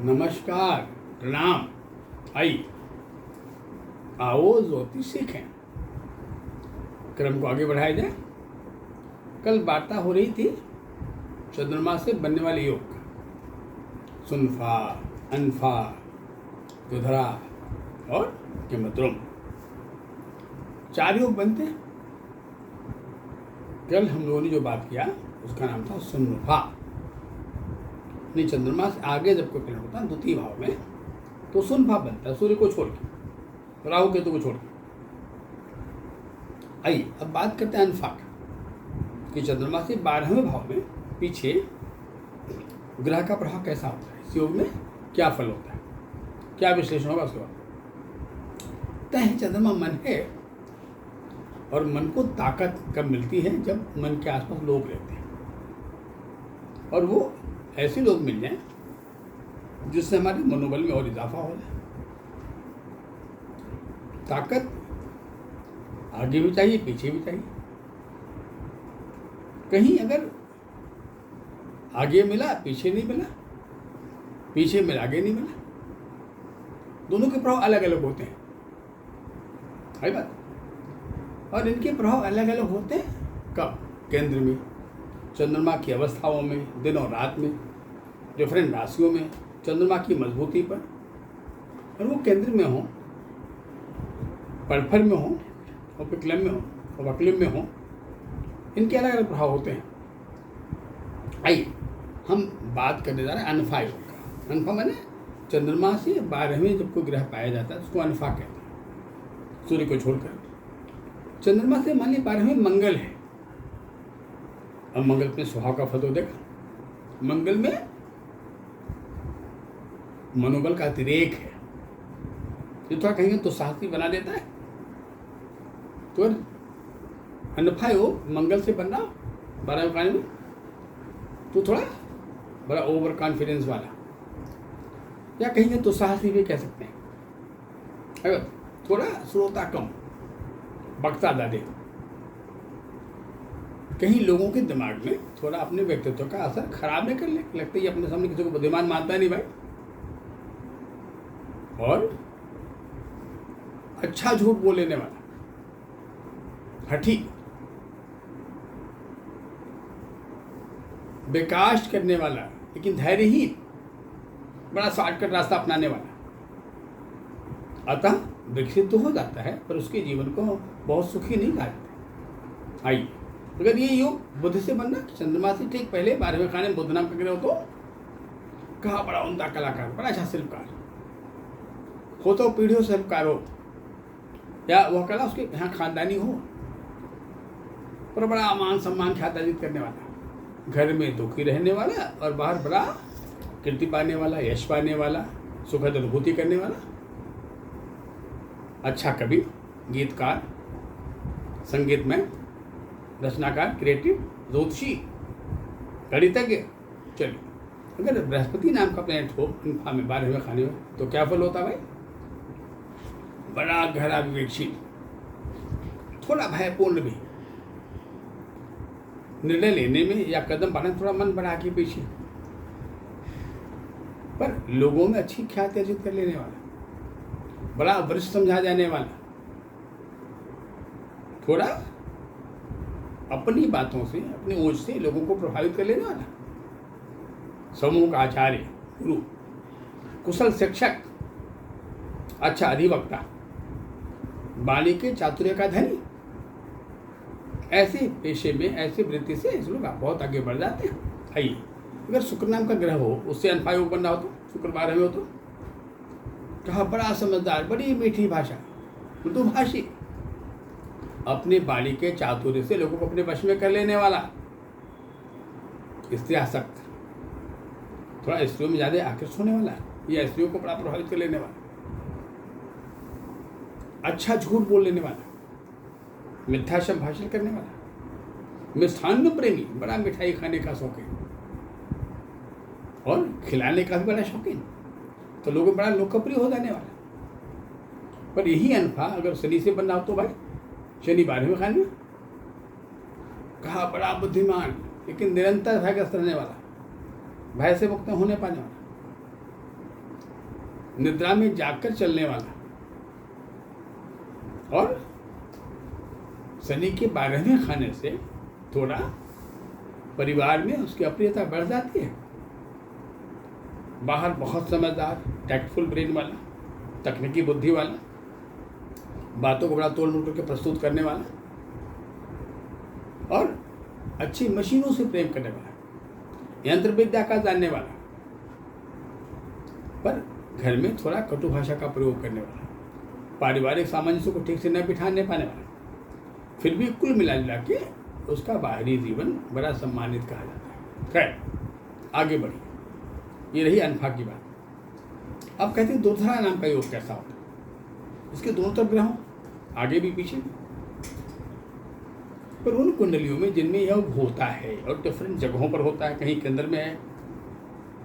नमस्कार, प्रणाम। आइए, आओ ज्योतिष सीखें। क्रम को आगे बढ़ाया जाए। कल वार्ता हो रही थी चंद्रमा से बनने वाले योग का। सुनफा, अनफा, दुधरा और यमद्रुम 4 योग बनते हैं। कल हम लोगों ने जो बात किया उसका नाम था सुनफा। नहीं, चंद्रमा से आगे जब कोई प्लैनेट होता है द्वितीय भाव में तो सुनफा बनता है, सूर्य को छोड़ के, राहु केतु को छोड़ के। आइए अब बात करते हैं अनफा की कि चंद्रमा से 12वें भाव में पीछे ग्रह का प्रभाव कैसा होता है, इस योग में क्या फल होता है, क्या विश्लेषण होगा उसके बाद। तय चंद्रमा मन है और मन को ताकत कब मिलती है, जब मन के आसपास लोग रहते हैं और वो ऐसे लोग मिल जाएं जिससे हमारे मनोबल में और इजाफा हो जाए। ताकत आगे भी चाहिए, पीछे भी चाहिए। कहीं अगर आगे मिला पीछे नहीं मिला, पीछे मिला आगे नहीं मिला, दोनों के प्रभाव अलग अलग होते हैं, है बात। और इनके प्रभाव अलग अलग होते हैं कब? केंद्र में, चंद्रमा की अवस्थाओं में, दिन और रात में, डिफरेंट राशियों में, चंद्रमा की मजबूती पर। और वो केंद्र में हो, परफर में हो, और पिकलम में हो, और वक्लिम में हो, इनके अलग अलग प्रभाव होते हैं। आइए हम बात करने जा रहे हैं अनफा योग का। अनफा माने चंद्रमा से 12वें जब कोई ग्रह पाया जाता है उसको अनफा कहते हैं, सूर्य को छोड़कर। चंद्रमा से मान लीजिए 12वें मंगल है। अब मंगल अपने स्वभाव का फल तो देखा। मंगल में मनोबल का अतिरेक है, ये थोड़ा कहेंगे तो साहसी बना देता है। तो अनफा योग मंगल से बनना 12वें काल में तो थोड़ा बड़ा ओवर कॉन्फिडेंस वाला, या कहेंगे तो साहसी भी कह सकते हैं। अगर थोड़ा श्रोता कम, वक्ता ज़्यादा। कहीं लोगों के दिमाग में थोड़ा अपने व्यक्तित्व का असर खराब नहीं कर ले, लगता है अपने सामने किसी को बुद्धिमान मानता नहीं भाई। और अच्छा झूठ बोल लेने वाला, हठी, विकास करने वाला लेकिन धैर्यहीन, बड़ा शॉर्टकट रास्ता अपनाने वाला। अतः विकसित तो हो जाता है पर उसके जीवन को बहुत सुखी नहीं कहा जाता। आइए, अगर ये योग बुध से बनना, चंद्रमा से ठीक पहले 12वें खाने में बुध नाम का ग्रह हो तो कहा बड़ा उमदा कलाकार, बड़ा अच्छा शिल्पकार हो, तो पीढ़ियों से शिल्पकार हो, या वह कला उसके यहाँ खानदानी हो, पर बड़ा मान सम्मान ख्याति अर्जित करने वाला, घर में दुखी रहने वाला और बाहर बड़ा कीर्ति पाने वाला, यश पाने वाला, सुखद अनुभूति करने वाला, अच्छा कवि, गीतकार, संगीत में रचनाकार, क्रिएटिव, ज्योतिषी, गणितज्ञ। चलिए, अगर बृहस्पति नाम का प्लैनेट हो अनफा में 12वें खाने में तो क्या फल होता भाई? बड़ा गहरा विवेकशील, थोड़ा भयपूर्ण भी, निर्णय लेने में या कदम बढ़ाने थोड़ा मन बढ़ा के पीछे, पर लोगों में अच्छी ख्याति अर्जित कर लेने वाला, बड़ा वरिष्ठ समझा जाने वाला, थोड़ा अपनी बातों से, अपनी ओज से लोगों को प्रभावित कर लेने वाला, समूह का आचार्य, गुरु, कुशल शिक्षक, अच्छा अधिवक्ता, वाणी के चातुर्य का धनी। ऐसे पेशे में, ऐसे वृत्ति से इस लोग बहुत आगे बढ़ जाते हैं। आइए, अगर शुक्र नाम का ग्रह हो, उससे अनफा योग बनना हो तो, शुक्र 12वें हो तो कहा बड़ा समझदार, बड़ी मीठी भाषा, मृदुभाषी, अपने वाणी के चातुर्य से लोगों को अपने वश में कर लेने वाला, स्त्री आसक्त, थोड़ा स्त्रियों में ज़्यादा आकर्षित होने वाला, या स्त्रियों को बड़ा प्रभावित कर लेने वाला, अच्छा झूठ बोल लेने वाला, मिथ्या संभाषण करने वाला, मिष्ठान्न प्रेमी, बड़ा मिठाई खाने का शौकीन और खिलाने का भी बड़ा शौकीन, तो लोगों में बड़ा लोकप्रिय हो जाने वाला। पर यही अनफा अगर शनि से बनना हो तो भाई, शनि 12वें खाने में, कहा बड़ा बुद्धिमान लेकिन निरंतर भयग्रस्त रहने वाला, भय से मुक्त होने पाने वाला, निद्रा में जागकर चलने वाला, और शनि के 12वें खाने से थोड़ा परिवार में उसकी अप्रियता बढ़ जाती है। बाहर बहुत समझदार, टैक्टफुल ब्रेन वाला, तकनीकी बुद्धि वाला, बातों को बड़ा तोड़ मटोड़ के प्रस्तुत करने वाला, और अच्छी मशीनों से प्रेम करने वाला, यंत्र विद्या का जानने वाला, पर घर में थोड़ा कटु भाषा का प्रयोग करने वाला, पारिवारिक सामंजस्य को ठीक से न बिठाने पाने वाला, फिर भी कुल मिला जुला के उसका बाहरी जीवन बड़ा सम्मानित कहा जाता है। खैर आगे बढ़िए, ये रही अनफा की बात। अब कहते हैं दुर्धरा नाम का योग कैसा होता है। इसके दोनों तरफ ग्रह हों, आगे भी पीछे भी, पर उन कुंडलियों में जिनमें यह होता है और डिफरेंट जगहों पर होता है, कहीं केंद्र में है,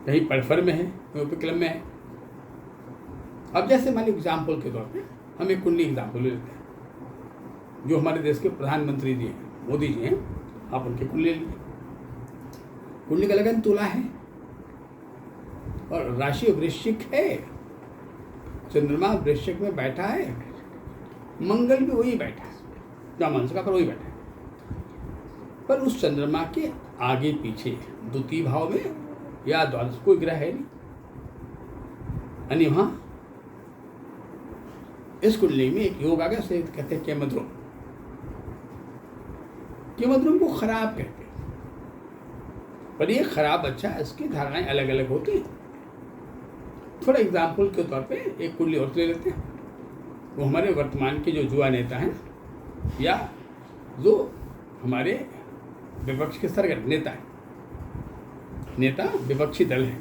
कहीं परफर में है, कहीं उपक्रम में है। अब जैसे मान लीजिए एग्जाम्पल के तौर पे हम एक कुंडली एग्जाम्पल ले लेते हैं, जो हमारे देश के प्रधानमंत्री जी हैं, मोदी जी हैं, आप उनकी कुंडली ले लीजिए। कुंडली का लगन तुला है और राशि वृश्चिक है, चंद्रमा वृश्चिक में बैठा है, मंगल भी वही बैठा है, जो मंसका पर वही बैठा है, पर उस चंद्रमा के आगे पीछे द्वितीय भाव में या द्वादश कोई ग्रह है नहीं। यानी वहाँ इस कुंडली में एक योग आ गया, उसे कहते हैं केमद्रुम। केमद्रुम को खराब कहते हैं, पर ये खराब अच्छा, इसकी धारणाएं अलग अलग होती हैं। थोड़ा एग्जाम्पल के तौर पे एक कुंडली और ले लेते हैं, वो हमारे वर्तमान के जो युवा नेता हैं या जो हमारे विपक्ष के सरगर्म नेता है, नेता विपक्षी दल है,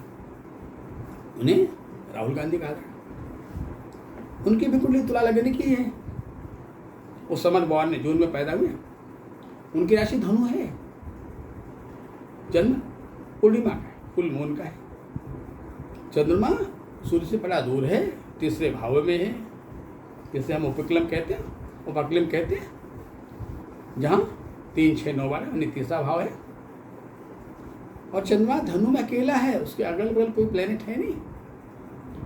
उन्हें राहुल गांधी कहा था। उनकी भी कुंडली तुला लगने की है। वो समर बॉर्न ने जून में पैदा हुए, उनकी राशि धनु है, जन्म पूर्णिमा का है, फुल मून का है, चंद्रमा सूर्य से बड़ा दूर है, तीसरे भाव में है, जिसे हम उपक्रम कहते हैं, उपक्रम कहते हैं, जहाँ 3, 6, 9, 12 यानी तीसरा भाव है। और चंद्रमा धनु में अकेला है, उसके अगल बगल कोई प्लेनेट है नहीं।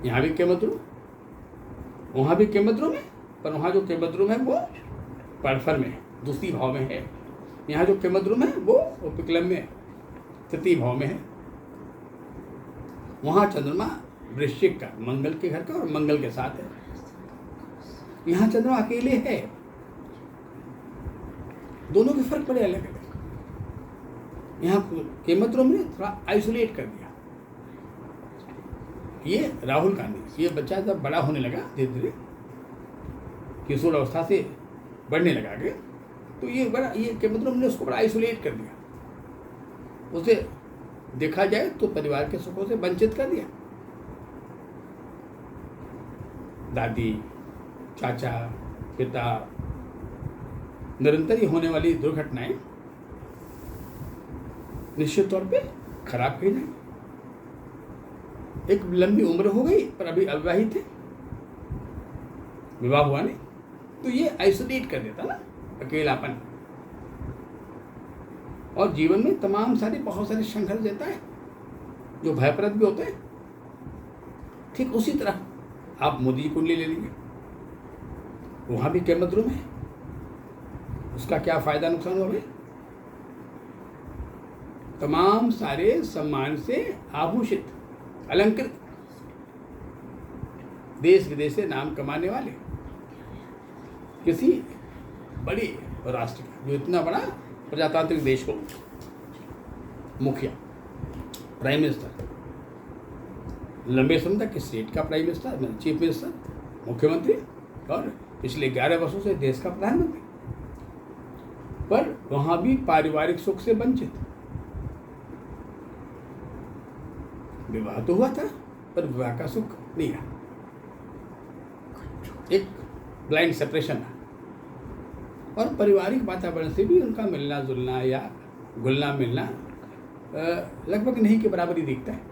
यहाँ भी केमद्रुम, वहाँ भी केमद्रुम है, पर वहाँ जो केमद्रुम है वो परफर में है, दूसरी भाव में है। यहाँ जो केमद्रुम है वो उपक्रम में तृतीय भाव में है। वहाँ चंद्रमा वृश्चिक का, मंगल के घर का और मंगल के साथ है। यहाँ चंद्रमा अकेले है। दोनों के फर्क बड़े अलग अलग। यहाँ केमद्रुम ने थोड़ा आइसोलेट कर दिया। ये राहुल गांधी, ये बच्चा जब बड़ा होने लगा, धीरे धीरे किशोर अवस्था से बढ़ने लगा आगे, तो ये केमद्रुम ने उसको बड़ा आइसोलेट कर दिया। उसे देखा जाए तो परिवार के सुखों से वंचित कर दिया। दादी, चाचा, पिता, निरंतर ही होने वाली दुर्घटनाएं निश्चित तौर पे खराब की जाए। एक लंबी उम्र हो गई पर अभी अविवाहित है, विवाह हुआ नहीं, तो ये आइसोलेट कर देता ना, अकेलापन, और जीवन में बहुत सारे संघर्ष देता है जो भयप्रद भी होते हैं। ठीक उसी तरह आप मोदी जी कुंडली ले लीजिए, वहां भी केमद्रुम है, उसका क्या फायदा नुकसान हुआ भाई? तमाम सारे सम्मान से आभूषित, अलंकृत, देश विदेश से नाम कमाने वाले किसी बड़ी राष्ट्र का, जो इतना बड़ा प्रजातांत्रिक देश को मुखिया, प्राइम मिनिस्टर, लंबे समय तक स्टेट का प्राइम मिनिस्टर, चीफ मिनिस्टर, मुख्यमंत्री, और पिछले 11 वर्षों से देश का प्रधानमंत्री, पर वहां भी पारिवारिक सुख से वंचित। विवाह तो हुआ था पर विवाह का सुख नहीं रहा, एक ब्लाइंड सेपरेशन था, और पारिवारिक वातावरण से भी उनका मिलना जुलना या घुलना मिलना लगभग नहीं के बराबर ही दिखता है।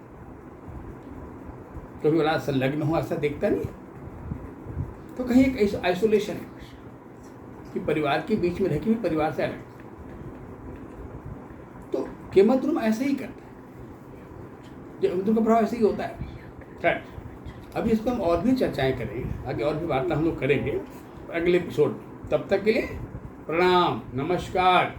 कभी बड़ा संलग्न हो ऐसा दिखता नहीं, तो कहीं एक आइसोलेशन है कि परिवार के बीच में रह के भी परिवार से अलग। तो केमद्रुम ऐसे ही करता है, केमद्रुम का प्रभाव ऐसे ही होता है। अभी इसको हम और भी चर्चाएं करेंगे, आगे और भी वार्ता हम लोग करेंगे अगले एपिसोड। तब तक के लिए प्रणाम, नमस्कार।